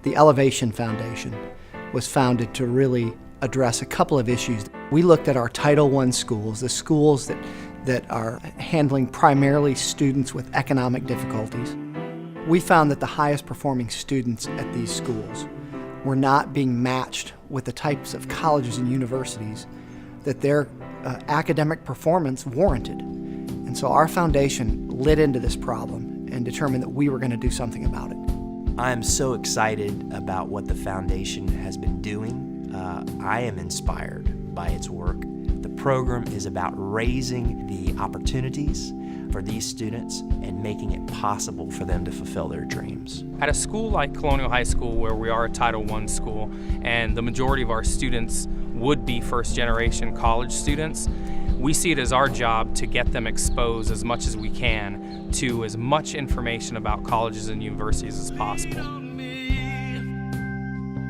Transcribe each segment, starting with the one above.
The Elevation Foundation was founded to really address a couple of issues. We looked at our Title I schools, the schools that are handling primarily students with economic difficulties. We found that the highest performing students at these schools were not being matched with the types of colleges and universities that their academic performance warranted. And so our foundation lit into this problem and determined that we were going to do something about it. I am so excited about what the foundation has been doing. I am inspired by its work. The program is about raising the opportunities for these students and making it possible for them to fulfill their dreams. At a school like Colonial High School, where we are a Title I school, and the majority of our students would be first-generation college students, we see it as our job to get them exposed as much as we can to as much information about colleges and universities as possible.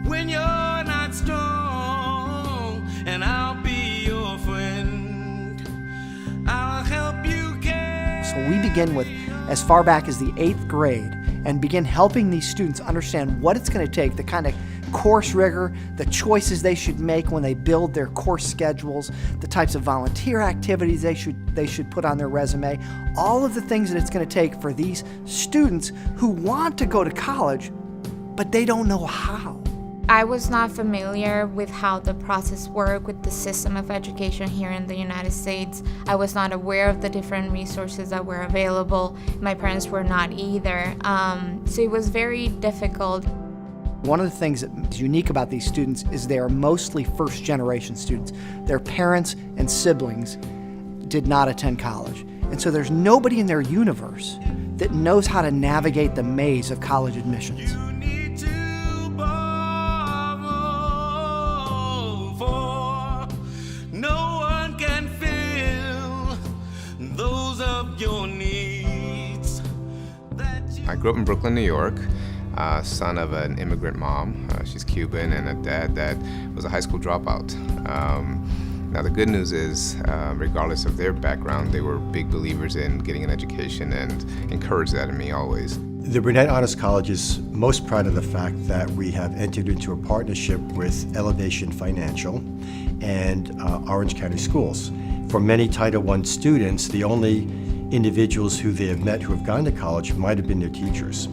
When you're not strong, and I'll be your friend, I'll help you get. So we begin with as far back as the 8th grade and begin helping these students understand what it's going to take, the kind of course rigor, the choices they should make when they build their course schedules, the types of volunteer activities they should put on their resume, all of the things that it's going to take for these students who want to go to college, but they don't know how. I was not familiar with how the process worked with the system of education here in the United States. I was not aware of the different resources that were available. My parents were not either. So it was very difficult. One of the things that is unique about these students is they are mostly first-generation students. Their parents and siblings did not attend college. And so there's nobody in their universe that knows how to navigate the maze of college admissions. You need to borrow, for no one can fill those of your needs. I grew up in Brooklyn, New York. Son of an immigrant mom. She's Cuban, and a dad that was a high school dropout. Now the good news is, regardless of their background, they were big believers in getting an education and encouraged that in me always. The Burnett Honors College is most proud of the fact that we have entered into a partnership with Elevation Financial and Orange County Schools. For many Title I students, the only individuals who they have met who have gone to college might have been their teachers.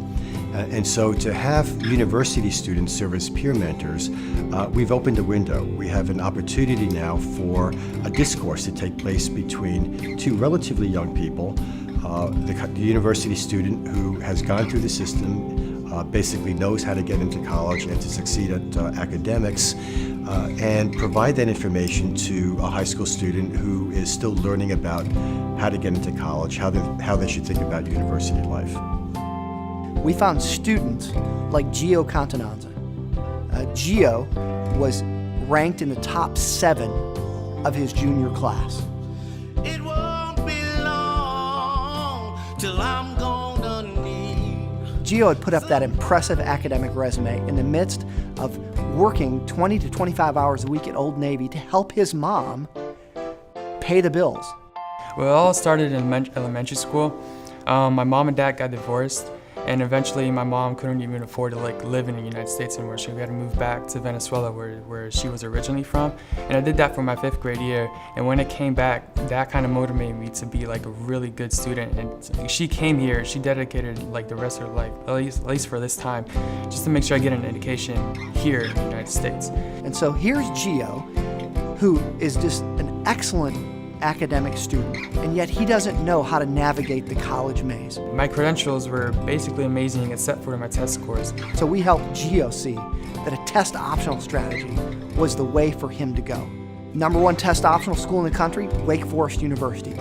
And so to have university students serve as peer mentors, we've opened a window. We have an opportunity now for a discourse to take place between two relatively young people, the university student who has gone through the system, basically knows how to get into college and to succeed at academics, and provide that information to a high school student who is still learning about how to get into college, how they should think about university life. We found students like Gio Cantananza. Gio was ranked in the top 7 of his junior class. It won't be long till I'm gonna need. Gio had put up that impressive academic resume in the midst of working 20 to 25 hours a week at Old Navy to help his mom pay the bills. Well, it all started in elementary school. My mom and dad got divorced. And eventually my mom couldn't even afford to live in the United States anymore. She had to move back to Venezuela where she was originally from. And I did that for my 5th grade year. And when it came back, that kind of motivated me to be like a really good student. And she came here, she dedicated like the rest of her life, at least for this time, just to make sure I get an education here in the United States. And so here's Gio, who is just an excellent academic student, and yet he doesn't know how to navigate the college maze. My credentials were basically amazing except for my test scores. So we helped Gio see that a test optional strategy was the way for him to go. #1 test optional school in the country, Wake Forest University.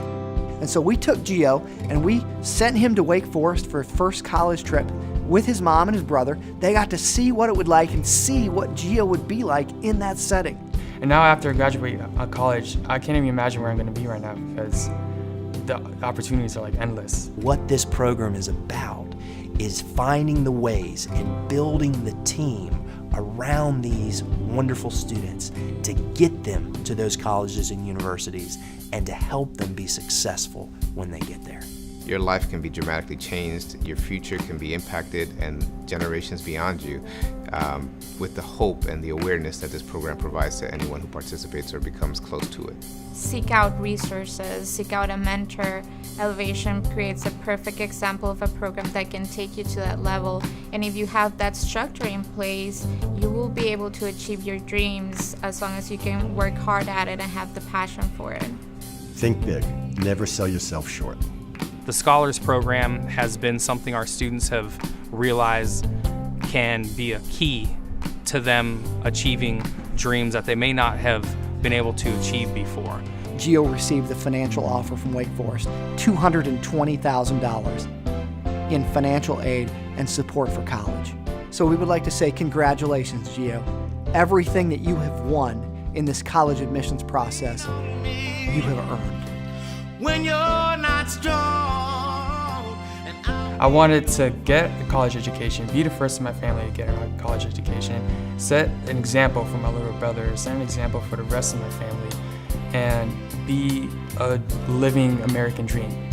And so we took Gio and we sent him to Wake Forest for his first college trip with his mom and his brother. They got to see what it would like and see what Gio would be like in that setting. And now after I graduate college, I can't even imagine where I'm going to be right now because the opportunities are like endless. What this program is about is finding the ways and building the team around these wonderful students to get them to those colleges and universities and to help them be successful when they get there. your life can be dramatically changed, your future can be impacted, and generations beyond you, with the hope and the awareness that this program provides to anyone who participates or becomes close to it. Seek out resources, seek out a mentor. Elevation creates a perfect example of a program that can take you to that level. And if you have that structure in place, you will be able to achieve your dreams as long as you can work hard at it and have the passion for it. Think big. Never sell yourself short. The Scholars Program has been something our students have realized can be a key to them achieving dreams that they may not have been able to achieve before. Gio received the financial offer from Wake Forest, $220,000 in financial aid and support for college. So we would like to say congratulations, Gio. Everything that you have won in this college admissions process, you have earned. When you're not strong. I wanted to get a college education, be the first in my family to get a college education, set an example for my little brother, set an example for the rest of my family, and be a living American dream.